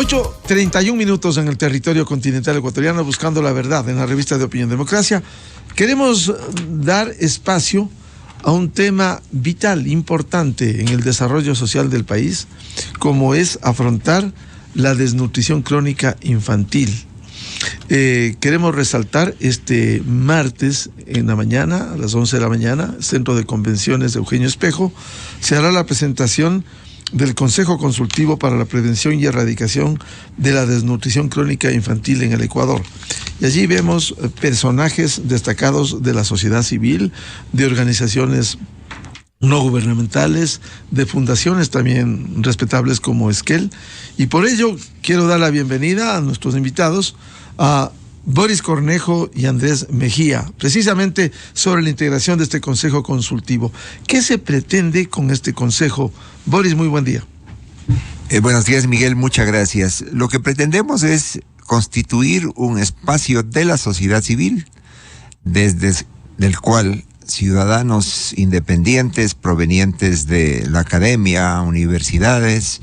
8:31 en el territorio continental ecuatoriano, buscando la verdad en la revista de Opinión Democracia. Queremos dar espacio a un tema vital, importante en el desarrollo social del país, como es afrontar la desnutrición crónica infantil. Queremos resaltar este martes en la mañana, a las 11 de la mañana, Centro de Convenciones de Eugenio Espejo, se hará la presentación del Consejo Consultivo para la Prevención y Erradicación de la Desnutrición Crónica Infantil en el Ecuador. Y allí vemos personajes destacados de la sociedad civil, de organizaciones no gubernamentales, de fundaciones también respetables como Esquel. Y por ello quiero dar la bienvenida a nuestros invitados, a Boris Cornejo y Andrés Mejía, precisamente sobre la integración de este Consejo Consultivo. ¿Qué se pretende con este Consejo? Boris, muy buen día. Buenos días, Miguel, muchas gracias. Lo que pretendemos es constituir un espacio de la sociedad civil, desde el cual ciudadanos independientes provenientes de la academia, universidades,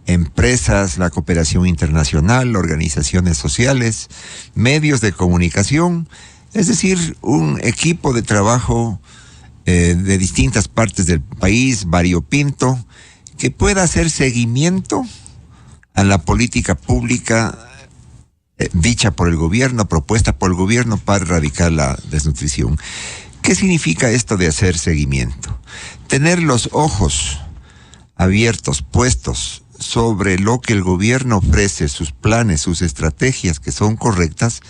empresas, la cooperación internacional, organizaciones sociales, medios de comunicación, es decir, un equipo de trabajo de distintas partes del país, variopinto, que pueda hacer seguimiento a la política pública dicha por el gobierno, propuesta por el gobierno para erradicar la desnutrición. ¿Qué significa esto de hacer seguimiento? Tener los ojos abiertos, puestos sobre lo que el gobierno ofrece, sus planes, sus estrategias que son correctas,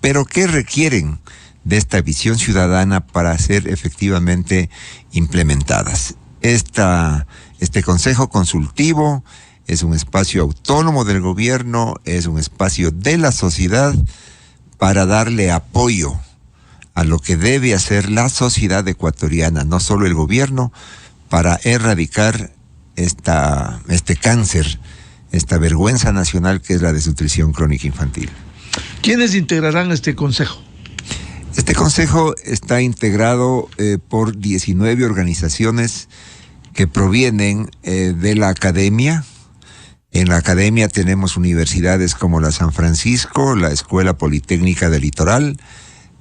pero que requieren de esta visión ciudadana para ser efectivamente implementadas. Este Consejo Consultivo es un espacio autónomo del gobierno, es un espacio de la sociedad para darle apoyo a lo que debe hacer la sociedad ecuatoriana, no solo el gobierno, para erradicar este cáncer, esta vergüenza nacional que es la desnutrición crónica infantil. ¿Quiénes integrarán este consejo? Este consejo está integrado por 19 organizaciones que provienen de la academia. En la academia tenemos universidades como la San Francisco, la Escuela Politécnica del Litoral,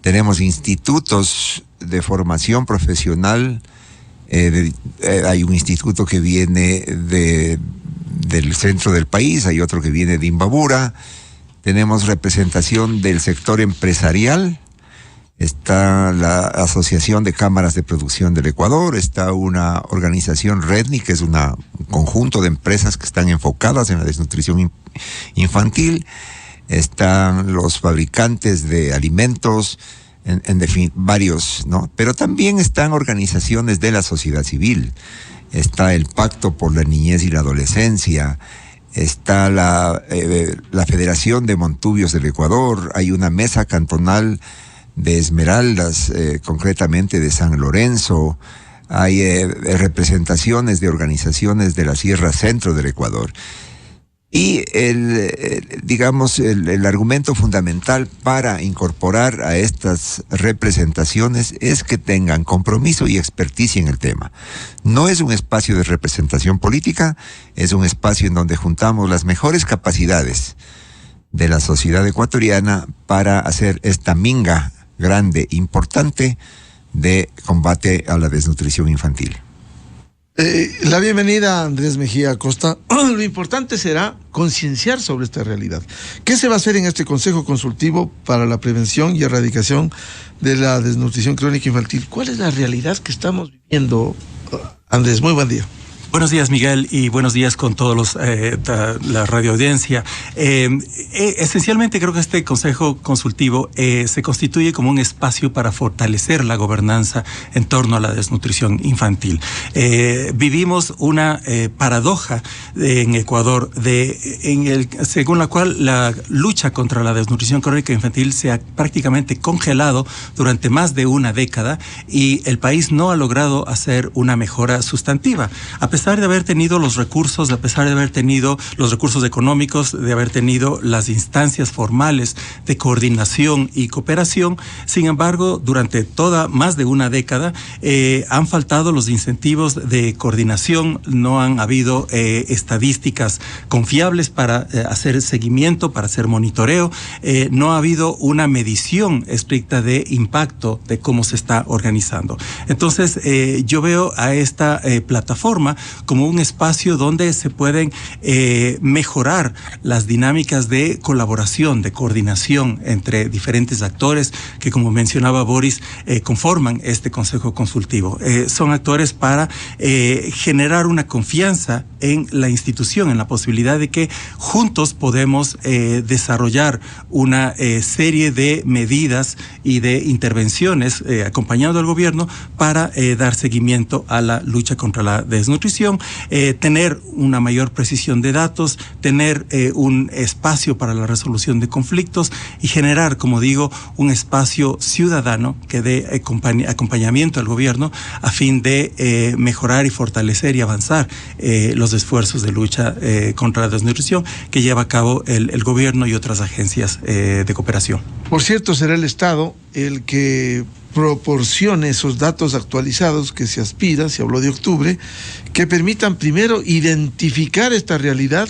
tenemos institutos de formación profesional. Hay un instituto que viene del centro del país, hay otro que viene de Imbabura, tenemos representación del sector empresarial, está la Asociación de Cámaras de Producción del Ecuador, está una organización REDNI, que es un conjunto de empresas que están enfocadas en la desnutrición infantil, están los fabricantes de alimentos, en definitiva, varios, ¿no? Pero también están organizaciones de la sociedad civil. Está el Pacto por la Niñez y la Adolescencia, está la Federación de Montubios del Ecuador, hay una mesa cantonal de Esmeraldas, concretamente de San Lorenzo, hay representaciones de organizaciones de la Sierra Centro del Ecuador. Y el argumento fundamental para incorporar a estas representaciones es que tengan compromiso y experticia en el tema. No es un espacio de representación política, es un espacio en donde juntamos las mejores capacidades de la sociedad ecuatoriana para hacer esta minga grande, importante, de combate a la desnutrición infantil. La bienvenida a Andrés Mejía Acosta. Lo importante será concienciar sobre esta realidad. ¿Qué se va a hacer en este Consejo Consultivo para la Prevención y Erradicación de la Desnutrición Crónica Infantil? ¿Cuál es la realidad que estamos viviendo? Andrés, muy buen día. Buenos días, Miguel, y buenos días con todos la radioaudiencia. Esencialmente creo que este Consejo Consultivo se constituye como un espacio para fortalecer la gobernanza en torno a la desnutrición infantil. Vivimos una paradoja en Ecuador según la cual la lucha contra la desnutrición crónica infantil se ha prácticamente congelado durante más de una década y el país no ha logrado hacer una mejora sustantiva. A pesar pesar de haber tenido los recursos, a pesar de haber tenido los recursos económicos, de haber tenido las instancias formales de coordinación y cooperación, sin embargo, durante más de una década, han faltado los incentivos de coordinación, no han habido estadísticas confiables para hacer seguimiento, para hacer monitoreo, no ha habido una medición estricta de impacto de cómo se está organizando. Entonces, yo veo a esta plataforma como un espacio donde se pueden mejorar las dinámicas de colaboración, de coordinación entre diferentes actores que, como mencionaba Boris, conforman este Consejo Consultivo. Son actores para generar una confianza en la institución, en la posibilidad de que juntos podemos desarrollar una serie de medidas y de intervenciones acompañando al gobierno para dar seguimiento a la lucha contra la desnutrición, tener una mayor precisión de datos, tener un espacio para la resolución de conflictos y generar, como digo, un espacio ciudadano que dé acompañamiento al gobierno a fin de mejorar y fortalecer y avanzar los esfuerzos de lucha contra la desnutrición que lleva a cabo el gobierno y otras agencias de cooperación. Por cierto, será el Estado el que proporcione esos datos actualizados que se aspira, se habló de octubre, que permitan primero identificar esta realidad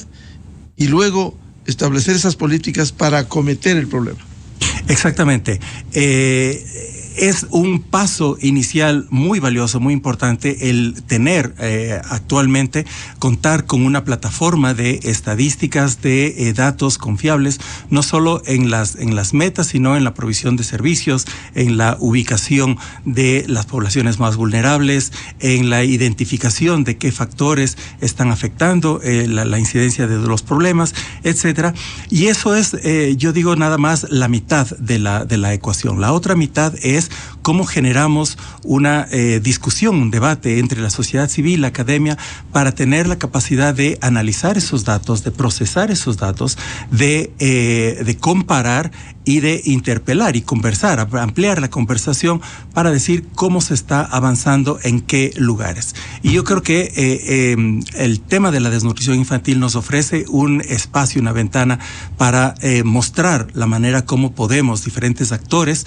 y luego establecer esas políticas para acometer el problema. Exactamente. Es un paso inicial muy valioso, muy importante el tener actualmente, contar con una plataforma de estadísticas, de datos confiables, no solo en las metas, sino en la provisión de servicios, en la ubicación de las poblaciones más vulnerables, en la identificación de qué factores están afectando la incidencia de los problemas, etcétera. Y eso es, yo digo, nada más la mitad de la ecuación. La otra mitad es cómo generamos una discusión, un debate entre la sociedad civil, la academia, para tener la capacidad de analizar esos datos, de procesar esos datos, de comparar y de interpelar y conversar, ampliar la conversación para decir cómo se está avanzando en qué lugares. Y yo creo que el tema de la desnutrición infantil nos ofrece un espacio, una ventana para mostrar la manera como podemos, diferentes actores,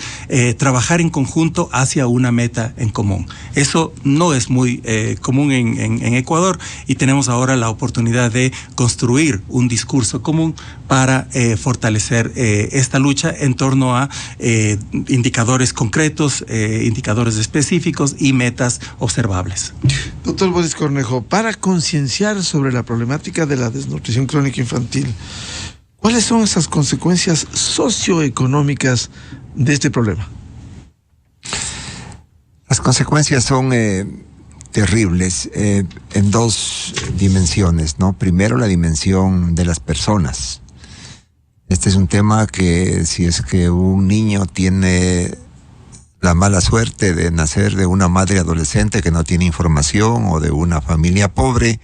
trabajar en conjunto hacia una meta en común. Eso no es muy común en Ecuador y tenemos ahora la oportunidad de construir un discurso común para fortalecer esta lucha en torno a indicadores concretos, indicadores específicos y metas observables. Doctor Boris Cornejo, para concienciar sobre la problemática de la desnutrición crónica infantil, ¿cuáles son esas consecuencias socioeconómicas de este problema? Las consecuencias son terribles en dos dimensiones, ¿no? Primero, la dimensión de las personas. Este es un tema que si es que un niño tiene la mala suerte de nacer de una madre adolescente que no tiene información o de una familia pobre,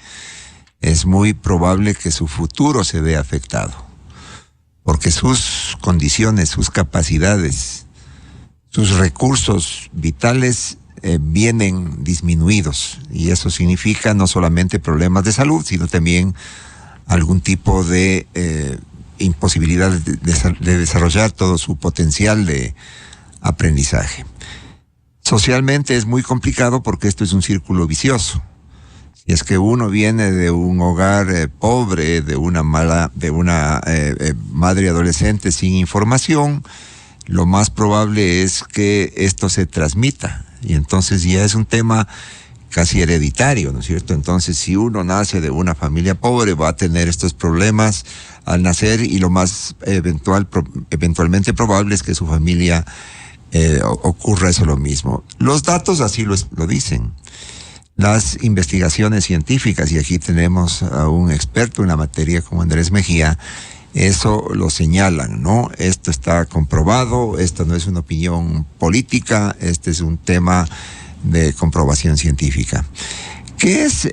es muy probable que su futuro se vea afectado, porque sus condiciones, sus capacidades, sus recursos vitales vienen disminuidos, y eso significa no solamente problemas de salud, sino también algún tipo de imposibilidad de desarrollar todo su potencial de aprendizaje. Socialmente es muy complicado porque esto es un círculo vicioso. Si es que uno viene de un hogar pobre, de una madre adolescente sin información, lo más probable es que esto se transmita, y entonces ya es un tema casi hereditario, ¿no es cierto? Entonces, si uno nace de una familia pobre, va a tener estos problemas al nacer, y lo más eventualmente probable es que su familia ocurra eso lo mismo. Los datos así lo dicen. Las investigaciones científicas, y aquí tenemos a un experto en la materia como Andrés Mejía, eso lo señalan, ¿no? Esto está comprobado, esto no es una opinión política, este es un tema de comprobación científica. ¿Qué es,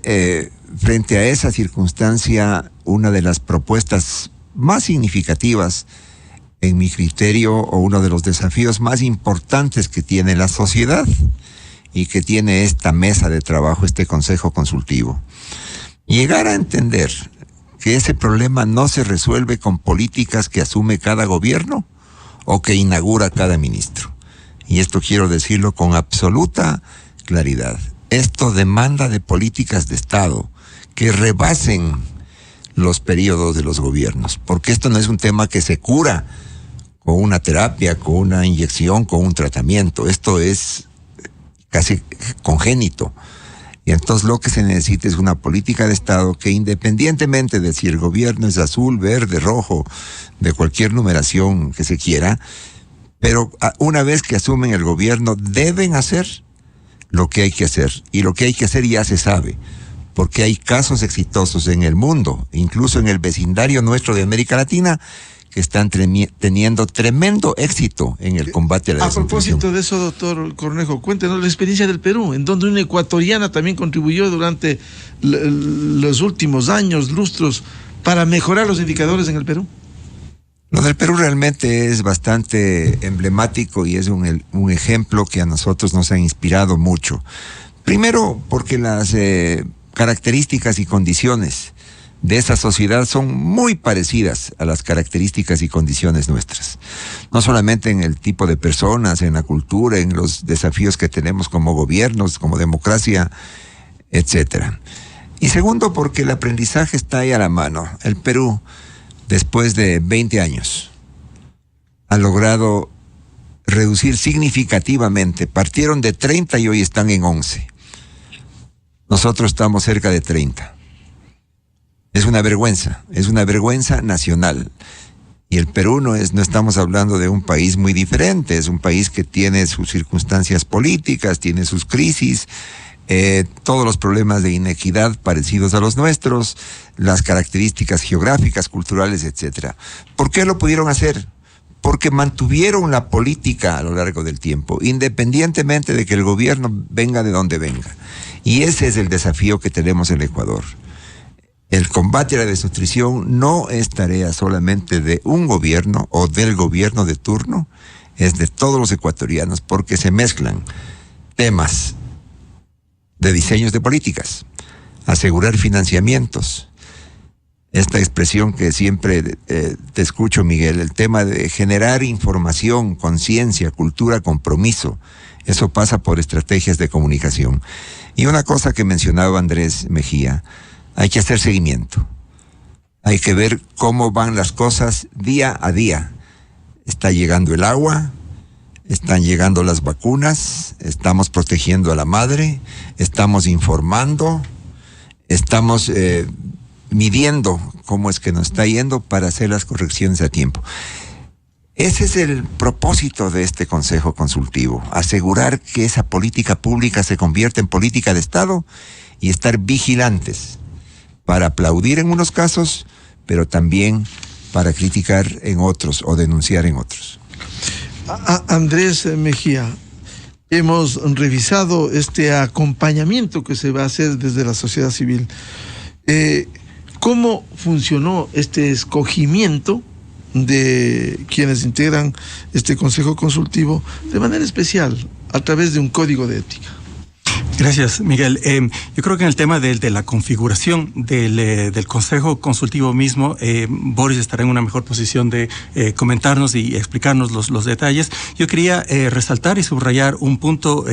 frente a esa circunstancia, una de las propuestas más significativas, en mi criterio, o uno de los desafíos más importantes que tiene la sociedad? y que tiene esta mesa de trabajo, este consejo consultivo. Llegar a entender que ese problema no se resuelve con políticas que asume cada gobierno o que inaugura cada ministro. Y esto quiero decirlo con absoluta claridad. Esto demanda de políticas de Estado que rebasen los periodos de los gobiernos, porque esto no es un tema que se cura con una terapia, con una inyección, con un tratamiento. Esto es casi congénito. Y entonces lo que se necesita es una política de Estado que, independientemente de si el gobierno es azul, verde, rojo, de cualquier numeración que se quiera, pero una vez que asumen el gobierno deben hacer lo que hay que hacer. Y lo que hay que hacer ya se sabe, porque hay casos exitosos en el mundo, incluso en el vecindario nuestro de América Latina, que están teniendo tremendo éxito en el combate a la desnutrición. A propósito de eso, doctor Cornejo, cuéntenos la experiencia del Perú, en donde una ecuatoriana también contribuyó durante los últimos años, lustros, para mejorar los indicadores en el Perú. Lo del Perú realmente es bastante emblemático y es un ejemplo que a nosotros nos ha inspirado mucho. Primero, porque las características y condiciones de esa sociedad son muy parecidas a las características y condiciones nuestras. No solamente en el tipo de personas, en la cultura, en los desafíos que tenemos como gobiernos, como democracia, etcétera. Y segundo, porque el aprendizaje está ahí a la mano. El Perú, después de 20 años, ha logrado reducir significativamente. Partieron de 30 y hoy están en 11. Nosotros estamos cerca de 30. Es una vergüenza nacional. Y el Perú no estamos hablando de un país muy diferente, es un país que tiene sus circunstancias políticas, tiene sus crisis, todos los problemas de inequidad parecidos a los nuestros, las características geográficas, culturales, etcétera. ¿Por qué lo pudieron hacer? Porque mantuvieron la política a lo largo del tiempo, independientemente de que el gobierno venga de donde venga. Y ese es el desafío que tenemos en el Ecuador. El combate a la desnutrición no es tarea solamente de un gobierno o del gobierno de turno, es de todos los ecuatorianos, porque se mezclan temas de diseños de políticas, asegurar financiamientos. Esta expresión que siempre te escucho, Miguel, el tema de generar información, conciencia, cultura, compromiso, eso pasa por estrategias de comunicación. Y una cosa que mencionaba Andrés Mejía, hay que hacer seguimiento. Hay que ver cómo van las cosas día a día. Está llegando el agua, están llegando las vacunas, estamos protegiendo a la madre, estamos informando, estamos midiendo cómo es que nos está yendo para hacer las correcciones a tiempo. Ese es el propósito de este Consejo Consultivo, asegurar que esa política pública se convierta en política de Estado y estar vigilantes para aplaudir en unos casos, pero también para criticar en otros o denunciar en otros. Andrés Mejía, hemos revisado este acompañamiento que se va a hacer desde la sociedad civil. ¿Cómo funcionó este escogimiento de quienes integran este Consejo Consultivo de manera especial a través de un código de ética? Gracias, Miguel. Yo creo que en el tema de la configuración del Consejo Consultivo mismo, Boris estará en una mejor posición de comentarnos y explicarnos los detalles. Yo quería resaltar y subrayar un punto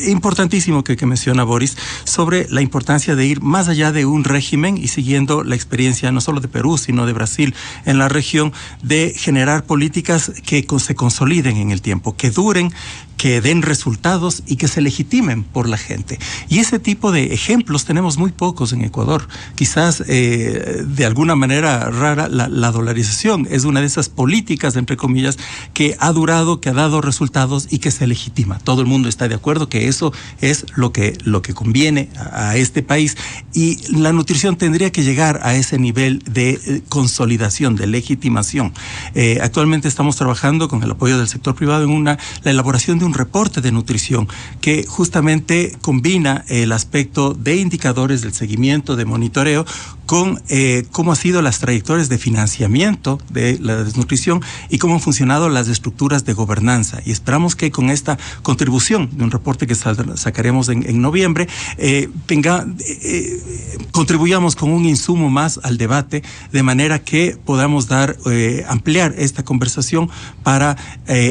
importantísimo que menciona Boris sobre la importancia de ir más allá de un régimen y siguiendo la experiencia no solo de Perú, sino de Brasil en la región, de generar políticas que se consoliden en el tiempo, que duren, que den resultados y que se legitimen por la gente. Y ese tipo de ejemplos tenemos muy pocos en Ecuador. Quizás de alguna manera rara la dolarización es una de esas políticas, entre comillas, que ha durado, que ha dado resultados y que se legitima. Todo el mundo está de acuerdo que eso es lo que conviene a este país, y la nutrición tendría que llegar a ese nivel de consolidación, de legitimación. Actualmente estamos trabajando con el apoyo del sector privado en la elaboración de un reporte de nutrición que justamente combina el aspecto de indicadores del seguimiento, de monitoreo, con cómo han sido las trayectorias de financiamiento de la desnutrición y cómo han funcionado las estructuras de gobernanza. Y esperamos que con esta contribución de un reporte que sacaremos en noviembre, contribuyamos con un insumo más al debate, de manera que podamos ampliar esta conversación para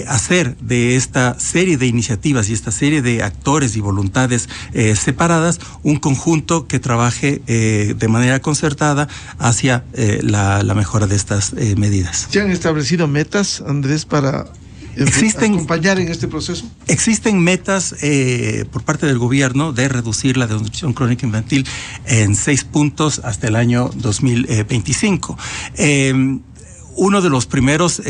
hacer de esta serie de iniciativas y esta serie de actores y voluntades separadas un conjunto que trabaje de manera concertada hacia la mejora de estas medidas. ¿Se han establecido metas, Andrés, para acompañar en este proceso? Existen metas por parte del gobierno de reducir la desnutrición crónica infantil en 6 puntos hasta el año 2025. Uno de los primeros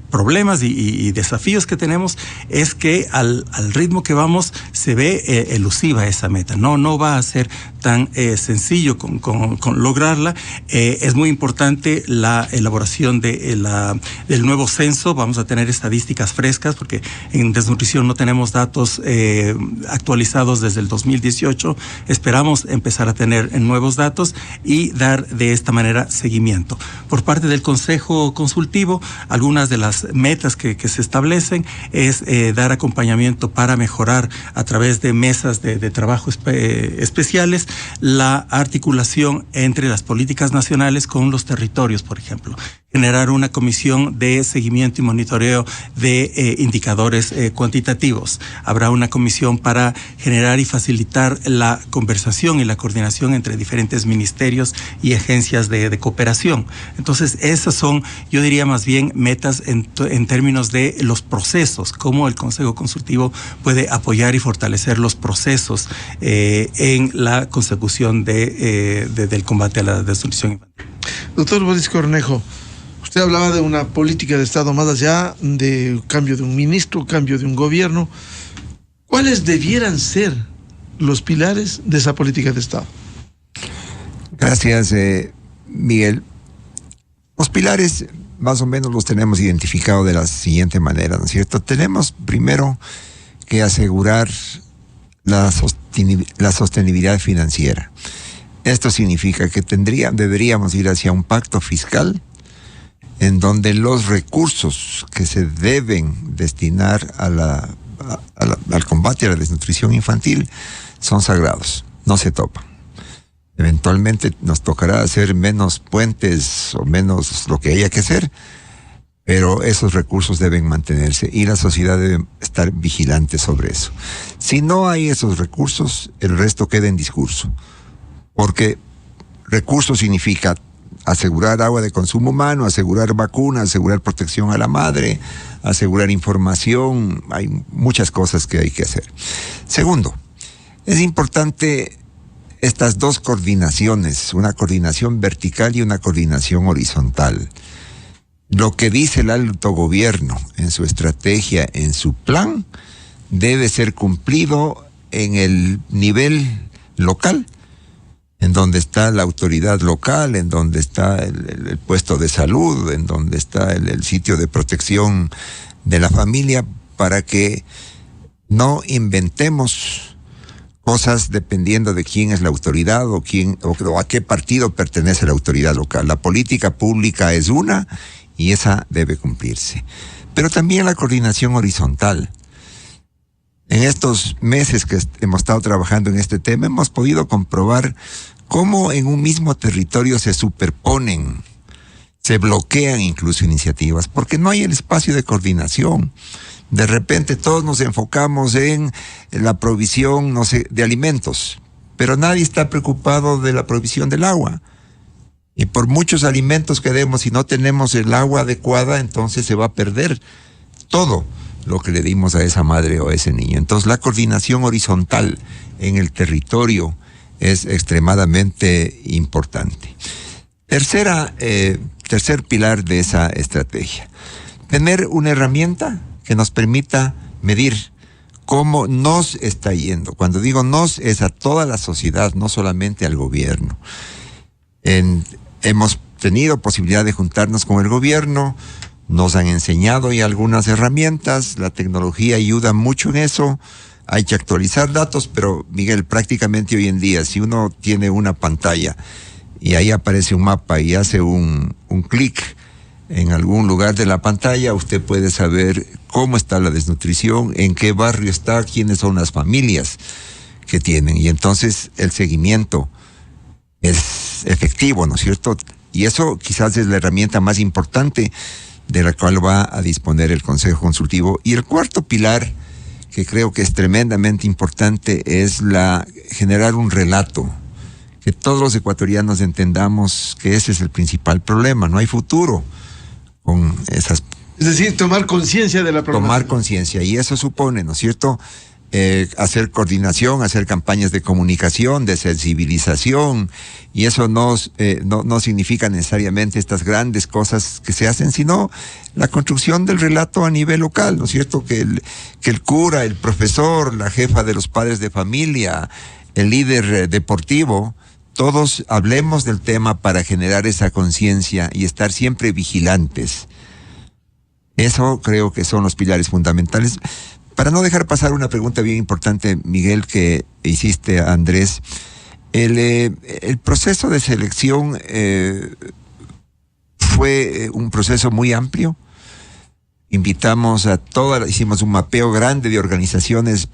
problemas y desafíos que tenemos es que al ritmo que vamos se ve elusiva esa meta. No va a ser tan sencillo con lograrla. Es muy importante la elaboración del nuevo censo. Vamos a tener estadísticas frescas porque en desnutrición no tenemos datos actualizados desde el 2018. Esperamos empezar a tener nuevos datos y dar de esta manera seguimiento. Por parte del Consejo Consultivo, algunas de las metas que se establecen es dar acompañamiento para mejorar a través de mesas de trabajo especiales la articulación entre las políticas nacionales con los territorios, por ejemplo. Generar una comisión de seguimiento y monitoreo de indicadores cuantitativos. Habrá una comisión para generar y facilitar la conversación y la coordinación entre diferentes ministerios y agencias de cooperación. Entonces, esas son, yo diría más bien, metas en términos de los procesos, cómo el Consejo Consultivo puede apoyar y fortalecer los procesos en la consecución del combate a la desnutrición infantil. Doctor Boris Cornejo, usted hablaba de una política de Estado más allá de cambio de un ministro, cambio de un gobierno. ¿Cuáles debieran ser los pilares de esa política de Estado? Gracias, Miguel. Los pilares más o menos los tenemos identificados de la siguiente manera, ¿no es cierto? Tenemos primero que asegurar la sostenibilidad financiera. Esto significa que deberíamos ir hacia un pacto fiscal en donde los recursos que se deben destinar al combate a la desnutrición infantil son sagrados, no se topan. Eventualmente nos tocará hacer menos puentes o menos lo que haya que hacer, pero esos recursos deben mantenerse y la sociedad debe estar vigilante sobre eso. Si no hay esos recursos, el resto queda en discurso, porque recursos significa asegurar agua de consumo humano, asegurar vacunas, asegurar protección a la madre, asegurar información. Hay muchas cosas que hay que hacer. Segundo, es importante estas dos coordinaciones, una coordinación vertical y una coordinación horizontal. Lo que dice el alto gobierno en su estrategia, en su plan, debe ser cumplido en el nivel local, en donde está la autoridad local, en donde está el puesto de salud, en donde está el sitio de protección de la familia, para que no inventemos cosas dependiendo de quién es la autoridad o a qué partido pertenece la autoridad local. La política pública es una y esa debe cumplirse. Pero también la coordinación horizontal. En estos meses que hemos estado trabajando en este tema, hemos podido comprobar cómo en un mismo territorio se superponen, se bloquean incluso iniciativas, porque no hay el espacio de coordinación. De repente todos nos enfocamos en la provisión, no sé, de alimentos, pero nadie está preocupado de la provisión del agua. Y por muchos alimentos que demos, si no tenemos el agua adecuada, entonces se va a perder todo lo que le dimos a esa madre o a ese niño. Entonces la coordinación horizontal en el territorio es extremadamente importante. Tercer pilar de esa estrategia: tener una herramienta que nos permita medir cómo nos está yendo. Cuando digo nos, es a toda la sociedad, no solamente al gobierno. Hemos tenido posibilidad de juntarnos con el gobierno, nos han enseñado ya algunas herramientas, la tecnología ayuda mucho en eso. Hay que actualizar datos, pero Miguel, prácticamente hoy en día, si uno tiene una pantalla y ahí aparece un mapa y hace un clic en algún lugar de la pantalla, usted puede saber cómo está la desnutrición, en qué barrio está, quiénes son las familias que tienen, y entonces el seguimiento es efectivo, ¿no es cierto? Y eso quizás es la herramienta más importante de la cual va a disponer el Consejo Consultivo. Y el cuarto pilar, que creo que es tremendamente importante, es generar un relato, que todos los ecuatorianos entendamos que ese es el principal problema. No hay futuro con esas. Es decir, tomar conciencia de la problemática. Tomar conciencia, y eso supone, ¿no es cierto?, hacer coordinación, hacer campañas de comunicación, de sensibilización, y eso no significa necesariamente estas grandes cosas que se hacen, sino la construcción del relato a nivel local, ¿no es cierto?, que el cura, el profesor, la jefa de los padres de familia, el líder deportivo, todos hablemos del tema para generar esa conciencia y estar siempre vigilantes. Eso creo que son los pilares fundamentales. Para no dejar pasar una pregunta bien importante, Miguel, que hiciste a Andrés, el proceso de selección fue un proceso muy amplio. Invitamos a hicimos un mapeo grande de organizaciones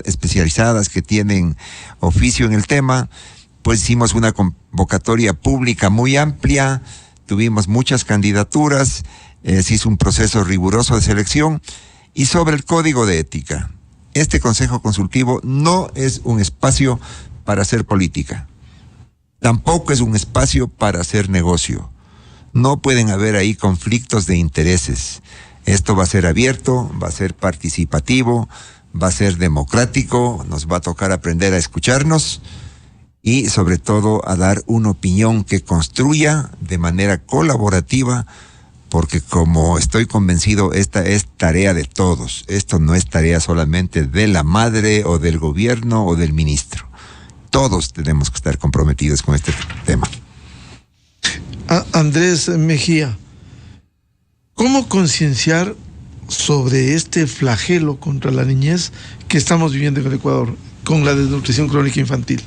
especializadas que tienen oficio en el tema, pues hicimos una convocatoria pública muy amplia, tuvimos muchas candidaturas, se hizo un proceso riguroso de selección. Y sobre el código de ética, este Consejo Consultivo no es un espacio para hacer política, tampoco es un espacio para hacer negocio. No pueden haber ahí conflictos de intereses. Esto va a ser abierto, va a ser participativo, va a ser democrático, nos va a tocar aprender a escucharnos y sobre todo a dar una opinión que construya de manera colaborativa, porque como estoy convencido, esta es tarea de todos. Esto no es tarea solamente de la madre o del gobierno o del ministro. Todos tenemos que estar comprometidos con este tema. Andrés Mejía, ¿cómo concienciar sobre este flagelo contra la niñez que estamos viviendo en el Ecuador con la desnutrición crónica infantil?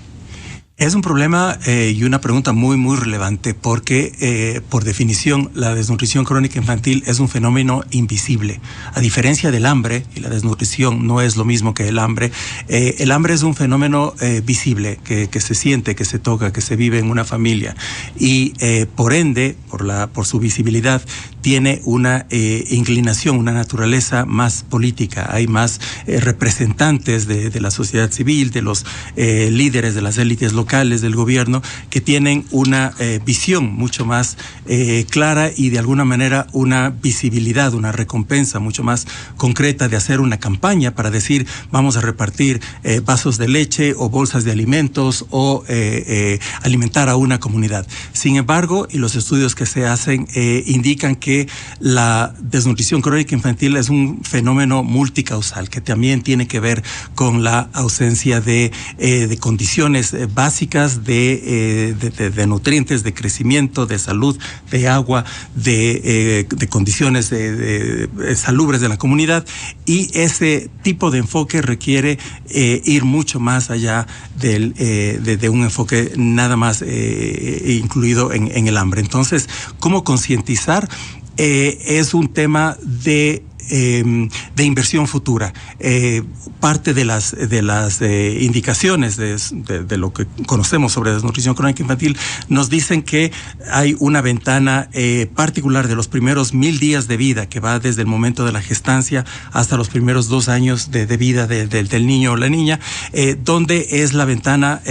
Es un problema y una pregunta muy, muy relevante porque, por definición, la desnutrición crónica infantil es un fenómeno invisible. A diferencia del hambre, y la desnutrición no es lo mismo que el hambre es un fenómeno visible, que se siente, que se toca, que se vive en una familia. Y por ende, por su visibilidad, tiene una inclinación, una naturaleza más política. Hay más representantes de la sociedad civil, de los líderes de las élites locales, del gobierno, que tienen una visión mucho más clara y de alguna manera una visibilidad, una recompensa mucho más concreta de hacer una campaña para decir vamos a repartir vasos de leche o bolsas de alimentos o alimentar a una comunidad. Sin embargo, y los estudios que se hacen indican que la desnutrición crónica infantil es un fenómeno multicausal que también tiene que ver con la ausencia de condiciones básicas de nutrientes, de crecimiento, de salud, de agua, de condiciones salubres de la comunidad, y ese tipo de enfoque requiere ir mucho más allá de un enfoque nada más incluido en el hambre. Entonces, ¿cómo concientizar? Es un tema de inversión futura. Parte de las indicaciones de lo que conocemos sobre desnutrición crónica infantil nos dicen que hay una ventana particular de los primeros 1000 días de vida, que va desde el momento de la gestancia hasta los primeros 2 años de vida del niño o la niña, donde es la ventana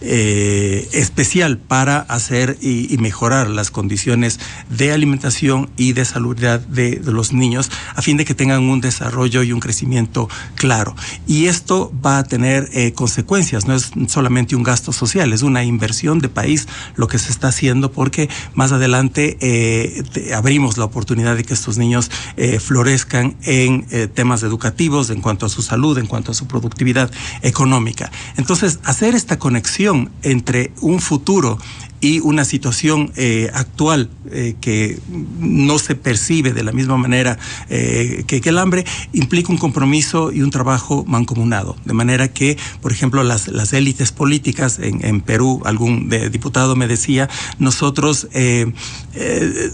especial para hacer y mejorar las condiciones de alimentación y de salubridad de los niños, a fin de que tengan un desarrollo y un crecimiento claro. Y esto va a tener consecuencias, no es solamente un gasto social, es una inversión de país lo que se está haciendo, porque más adelante abrimos la oportunidad de que estos niños florezcan en temas educativos, en cuanto a su salud, en cuanto a su productividad económica. Entonces, hacer esta conexión entre un futuro y una situación actual que no se percibe de la misma manera que el hambre, implica un compromiso y un trabajo mancomunado. De manera que, por ejemplo, las élites políticas en Perú, algún diputado me decía, nosotros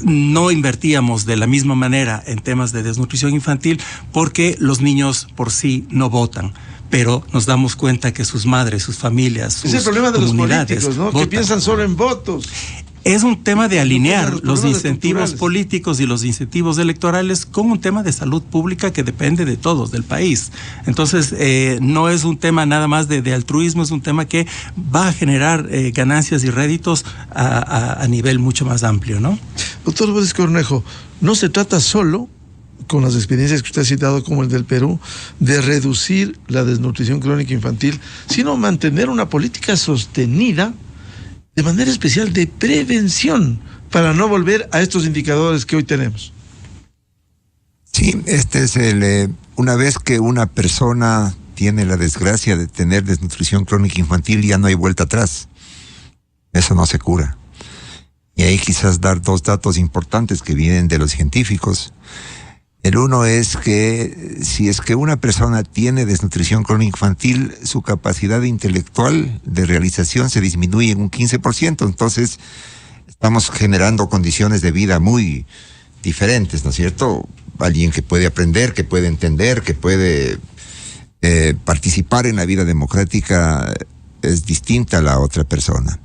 no invertíamos de la misma manera en temas de desnutrición infantil porque los niños por sí no votan, pero nos damos cuenta que sus madres, sus familias, sus es el problema de los políticos, ¿no? votan. Que piensan solo en votos. Es un tema de alinear los incentivos estructurales políticos y los incentivos electorales con un tema de salud pública que depende de todos, del país. Entonces, no es un tema nada más de altruismo, es un tema que va a generar ganancias y réditos a nivel mucho más amplio, ¿no? Doctor Boris Cornejo, no se trata solo, con las experiencias que usted ha citado como el del Perú, de reducir la desnutrición crónica infantil, sino mantener una política sostenida de manera especial de prevención para no volver a estos indicadores que hoy tenemos. Sí, este es una vez que una persona tiene la desgracia de tener desnutrición crónica infantil, ya no hay vuelta atrás. Eso no se cura. Y ahí quizás dar dos datos importantes que vienen de los científicos. El uno es que si es que una persona tiene desnutrición crónica infantil, su capacidad intelectual de realización se disminuye en un 15%. Entonces, estamos generando condiciones de vida muy diferentes, ¿no es cierto? Alguien que puede aprender, que puede entender, que puede participar en la vida democrática es distinta a la otra persona.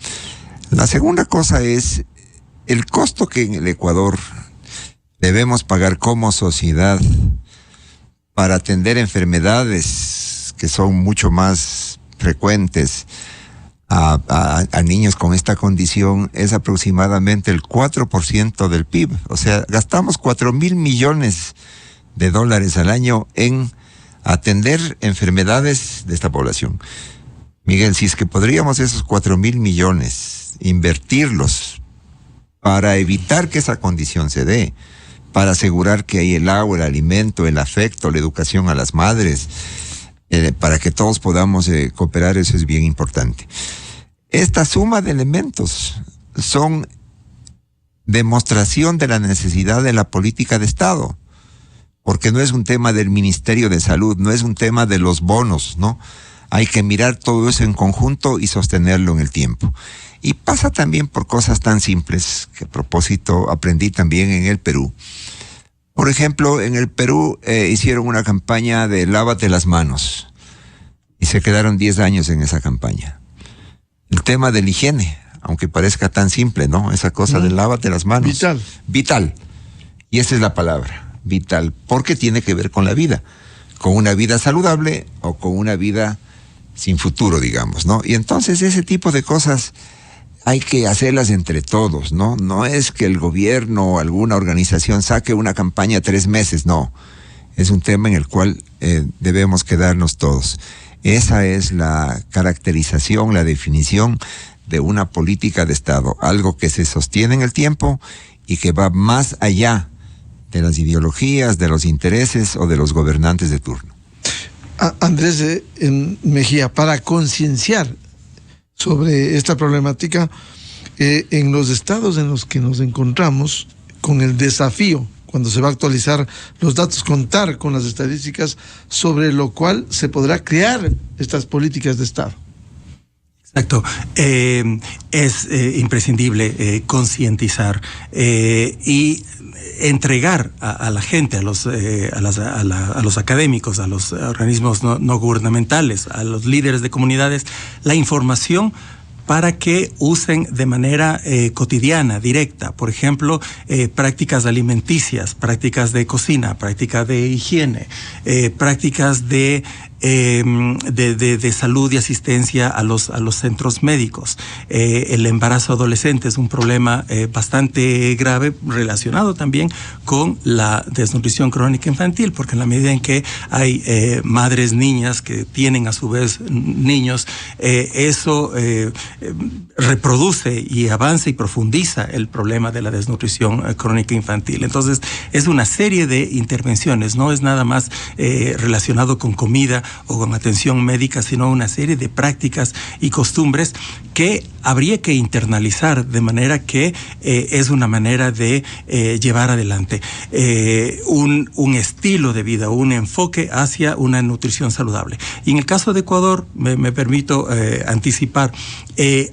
La segunda cosa es el costo que en el Ecuador debemos pagar como sociedad para atender enfermedades que son mucho más frecuentes a niños con esta condición es aproximadamente el 4% del PIB. O sea, gastamos 4,000 millones de dólares al año en atender enfermedades de esta población. Miguel, si es que podríamos esos 4,000 millones invertirlos para evitar que esa condición se dé, para asegurar que hay el agua, el alimento, el afecto, la educación a las madres, para que todos podamos cooperar, eso es bien importante. Esta suma de elementos son demostración de la necesidad de la política de Estado, porque no es un tema del Ministerio de Salud, no es un tema de los bonos, ¿no? Hay que mirar todo eso en conjunto y sostenerlo en el tiempo. Y pasa también por cosas tan simples, que a propósito aprendí también en el Perú. Por ejemplo, en el Perú hicieron una campaña de lávate las manos y se quedaron 10 años en esa campaña. El tema de la higiene, aunque parezca tan simple, ¿no? Esa cosa de lávate las manos. Vital. Vital. Y esa es la palabra, vital, porque tiene que ver con la vida, con una vida saludable o con una vida sin futuro, digamos, ¿no? Y entonces ese tipo de cosas hay que hacerlas entre todos, ¿no? No es que el gobierno o alguna organización saque una campaña 3 meses, no. Es un tema en el cual debemos quedarnos todos. Esa es la caracterización, la definición de una política de Estado, algo que se sostiene en el tiempo y que va más allá de las ideologías, de los intereses o de los gobernantes de turno. Andrés Mejía, para concienciar sobre esta problemática, en los estados en los que nos encontramos con el desafío, cuando se va a actualizar los datos, contar con las estadísticas sobre lo cual se podrá crear estas políticas de Estado. Exacto. Es imprescindible concientizar y entregar a la gente, a los académicos, a los organismos no gubernamentales, a los líderes de comunidades, la información para que usen de manera cotidiana, directa, por ejemplo, prácticas alimenticias, prácticas de cocina, prácticas de higiene, prácticas de salud y asistencia a los centros médicos. El embarazo adolescente es un problema bastante grave, relacionado también con la desnutrición crónica infantil, porque en la medida en que hay madres niñas que tienen a su vez niños, eso reproduce y avanza y profundiza el problema de la desnutrición crónica infantil. Entonces, es una serie de intervenciones, no es nada más relacionado con comida o con atención médica, sino una serie de prácticas y costumbres que habría que internalizar, de manera que es una manera de llevar adelante un estilo de vida, un enfoque hacia una nutrición saludable. Y en el caso de Ecuador, me permito anticipar,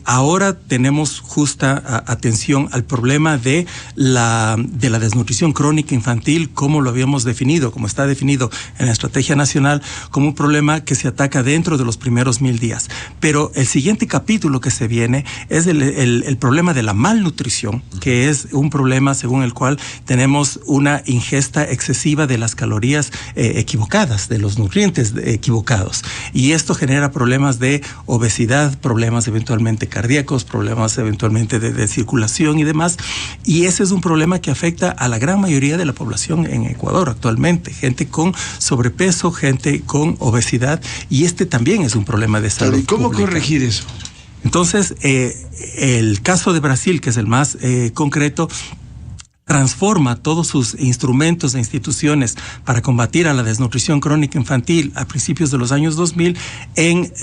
ahora tenemos justa atención al problema de la desnutrición crónica infantil, como lo habíamos definido, como está definido en la Estrategia Nacional, como un problema que se ataca dentro de los primeros 1000 días. Pero el siguiente capítulo que se viene es el problema de la malnutrición, que es un problema según el cual tenemos una ingesta excesiva de las calorías equivocadas, de los nutrientes equivocados. Y esto genera problemas de obesidad, problemas eventualmente cardíacos, problemas eventualmente de circulación y demás. Y ese es un problema que afecta a la gran mayoría de la población en Ecuador actualmente. Gente con sobrepeso, gente con obesidad, y este también es un problema de salud. ¿Y cómo pública. corregir eso? Entonces, el caso de Brasil, que es el más concreto, transforma todos sus instrumentos e instituciones para combatir a la desnutrición crónica infantil a principios de los años 2000 en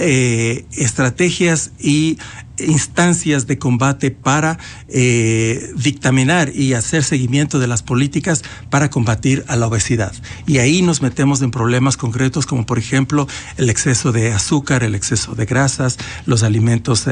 estrategias y instancias de combate para dictaminar y hacer seguimiento de las políticas para combatir a la obesidad. Y ahí nos metemos en problemas concretos como, por ejemplo, el exceso de azúcar, el exceso de grasas, los alimentos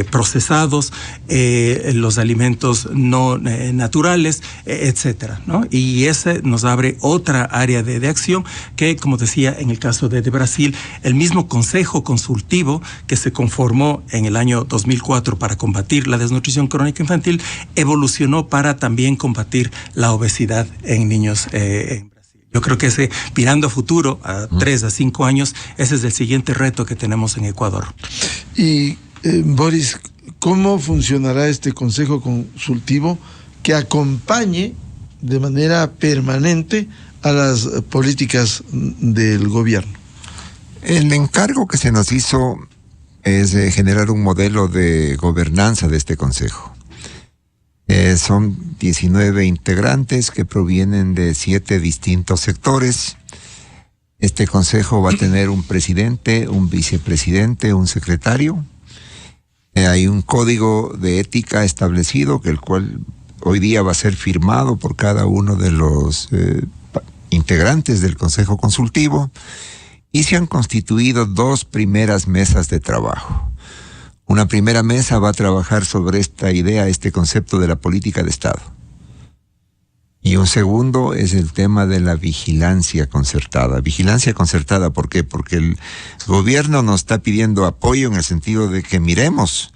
procesados, los alimentos no naturales, etcétera, ¿no? Y ese nos abre otra área de acción que, como decía, en el caso de Brasil, el mismo Consejo Consultivo que se conformó en el año 2004 para combatir la desnutrición crónica infantil, evolucionó para también combatir la obesidad en niños en Brasil. Yo creo que mirando a futuro, a 3 a 5 años, ese es el siguiente reto que tenemos en Ecuador. Y, Boris, ¿cómo funcionará este Consejo Consultivo que acompañe de manera permanente a las políticas del gobierno? El encargo que se nos hizo es generar un modelo de gobernanza de este consejo. Son 19 integrantes que provienen de 7 distintos sectores. Este consejo va a tener un presidente, un vicepresidente, un secretario. Hay un código de ética establecido, el cual hoy día va a ser firmado por cada uno de los integrantes del Consejo Consultivo. Y se han constituido 2 primeras mesas de trabajo. Una primera mesa va a trabajar sobre esta idea, este concepto de la política de Estado. Y un segundo es el tema de la vigilancia concertada. Vigilancia concertada, ¿por qué? Porque el gobierno nos está pidiendo apoyo en el sentido de que miremos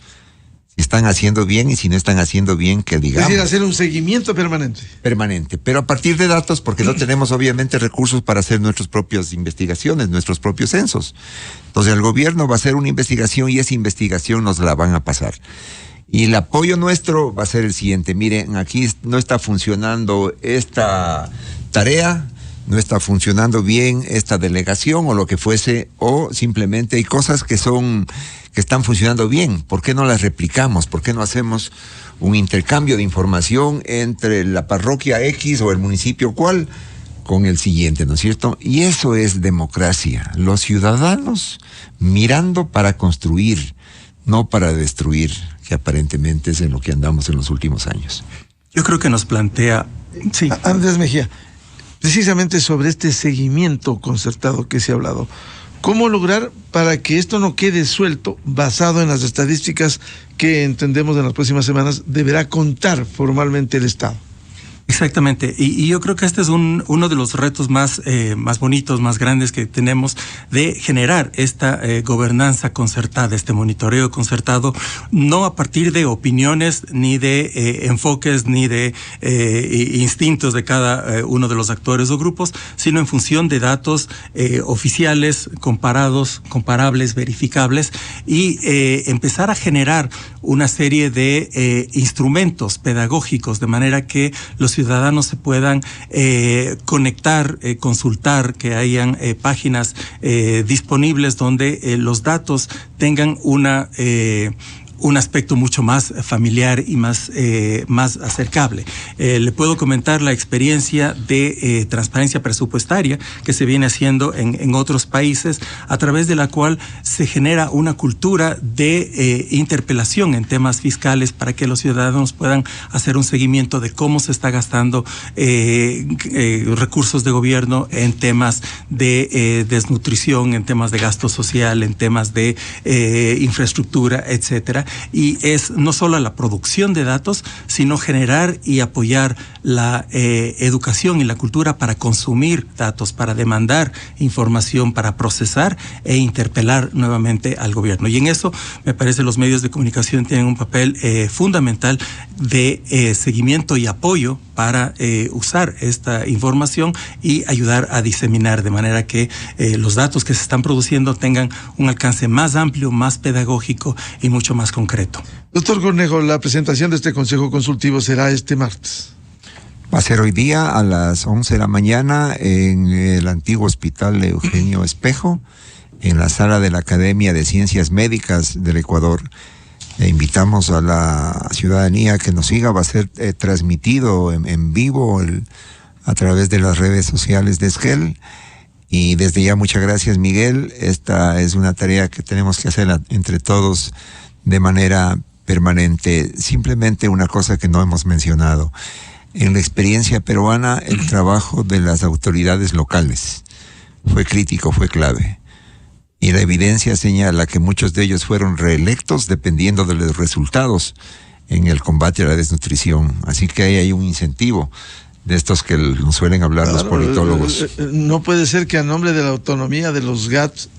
si están haciendo bien y si no están haciendo bien, que digamos. Es decir, hacer un seguimiento permanente. Permanente, pero a partir de datos, porque no tenemos obviamente recursos para hacer nuestras propias investigaciones, nuestros propios censos. Entonces el gobierno va a hacer una investigación y esa investigación nos la van a pasar. Y el apoyo nuestro va a ser el siguiente: miren, aquí no está funcionando esta tarea, no está funcionando bien esta delegación o lo que fuese, o simplemente hay cosas que están funcionando bien. ¿Por qué no las replicamos? ¿Por qué no hacemos un intercambio de información entre la parroquia X o el municipio cual con el siguiente, ¿no es cierto? Y eso es democracia. Los ciudadanos mirando para construir, no para destruir, que aparentemente es en lo que andamos en los últimos años. Yo creo que nos plantea... Sí. Andrés Mejía, precisamente sobre este seguimiento concertado que se ha hablado, ¿cómo lograr para que esto no quede suelto, basado en las estadísticas que entendemos en las próximas semanas deberá contar formalmente el Estado? Exactamente, y yo creo que este es uno de los retos más bonitos, más grandes que tenemos, de generar esta gobernanza concertada, este monitoreo concertado, no a partir de opiniones, ni de enfoques, ni de instintos de cada uno de los actores o grupos, sino en función de datos oficiales, comparables, verificables, y empezar a generar una serie de instrumentos pedagógicos, de manera que los ciudadanos se puedan conectar, consultar, que hayan páginas disponibles donde los datos tengan un aspecto mucho más familiar y más acercable. Le puedo comentar la experiencia de transparencia presupuestaria que se viene haciendo en otros países, a través de la cual se genera una cultura de interpelación en temas fiscales para que los ciudadanos puedan hacer un seguimiento de cómo se está gastando recursos de gobierno en temas de desnutrición, en temas de gasto social, en temas de infraestructura, etcétera. Y es no solo la producción de datos, sino generar y apoyar la educación y la cultura para consumir datos, para demandar información, para procesar e interpelar nuevamente al gobierno. Y en eso me parece los medios de comunicación tienen un papel fundamental de seguimiento y apoyo para usar esta información y ayudar a diseminar de manera que los datos que se están produciendo tengan un alcance más amplio, más pedagógico y mucho más concreto. Doctor Cornejo, la presentación de este Consejo Consultivo será este martes. Va a ser hoy día a las 11 de la mañana en el antiguo hospital Eugenio Espejo, en la sala de la Academia de Ciencias Médicas del Ecuador. Invitamos a la ciudadanía que nos siga. Va a ser transmitido en vivo a través de las redes sociales de Esquel. Y desde ya muchas gracias, Miguel. Esta es una tarea que tenemos que hacer entre todos de manera permanente. Simplemente una cosa que no hemos mencionado. En la experiencia peruana, el trabajo de las autoridades locales fue crítico, fue clave. Y la evidencia señala que muchos de ellos fueron reelectos dependiendo de los resultados en el combate a la desnutrición. Así que ahí hay un incentivo de estos que nos suelen hablar los politólogos. No puede ser que a nombre de la autonomía de los GATS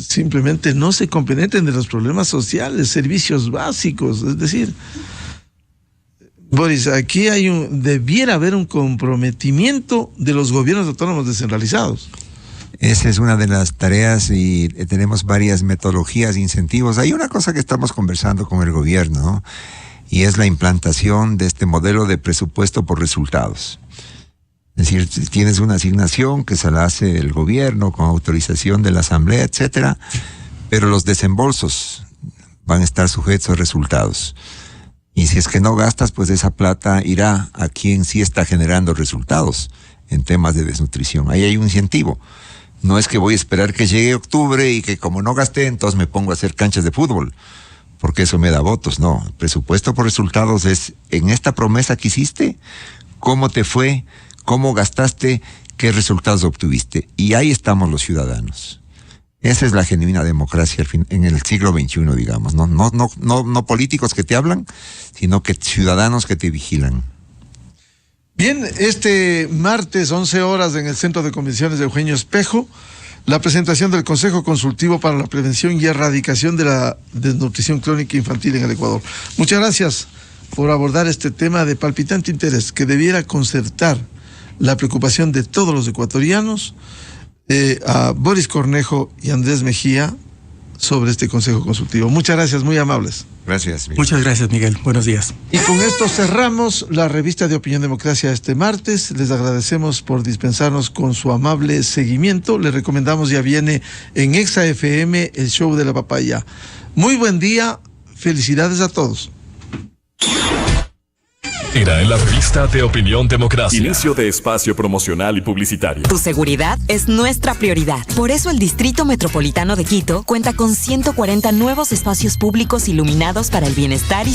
simplemente no se compenetren de los problemas sociales, servicios básicos. Es decir, Boris, aquí debiera haber un comprometimiento de los gobiernos autónomos descentralizados. Esa es una de las tareas y tenemos varias metodologías, incentivos. Hay una cosa que estamos conversando con el gobierno, ¿no? Y es la implantación de este modelo de presupuesto por resultados. Es decir, tienes una asignación que se la hace el gobierno con autorización de la asamblea, etcétera, pero los desembolsos van a estar sujetos a resultados. Y si es que no gastas, pues esa plata irá a quien sí está generando resultados en temas de desnutrición. Ahí hay un incentivo. No es que voy a esperar que llegue octubre y que como no gasté, entonces me pongo a hacer canchas de fútbol, porque eso me da votos. No, el presupuesto por resultados es en esta promesa que hiciste, cómo te fue, cómo gastaste, qué resultados obtuviste. Y ahí estamos los ciudadanos. Esa es la genuina democracia en el siglo XXI, digamos. No políticos que te hablan, sino que ciudadanos que te vigilan. Bien, este martes, 11 horas, en el Centro de Convenciones de Eugenio Espejo, la presentación del Consejo Consultivo para la Prevención y Erradicación de la Desnutrición Crónica Infantil en el Ecuador. Muchas gracias por abordar este tema de palpitante interés que debiera concertar la preocupación de todos los ecuatorianos, a Boris Cornejo y Andrés Mejía, sobre este Consejo Consultivo. Muchas gracias, muy amables. Gracias, Miguel. Muchas gracias, Miguel. Buenos días. Y con esto cerramos la revista de Opinión Democracia este martes. Les agradecemos por dispensarnos con su amable seguimiento. Les recomendamos, ya viene en Exa FM el show de la papaya. Muy buen día, felicidades a todos. Era en la revista de Opinión Democracia. Inicio de espacio promocional y publicitario. Tu seguridad es nuestra prioridad. Por eso el Distrito Metropolitano de Quito cuenta con 140 nuevos espacios públicos iluminados para el bienestar y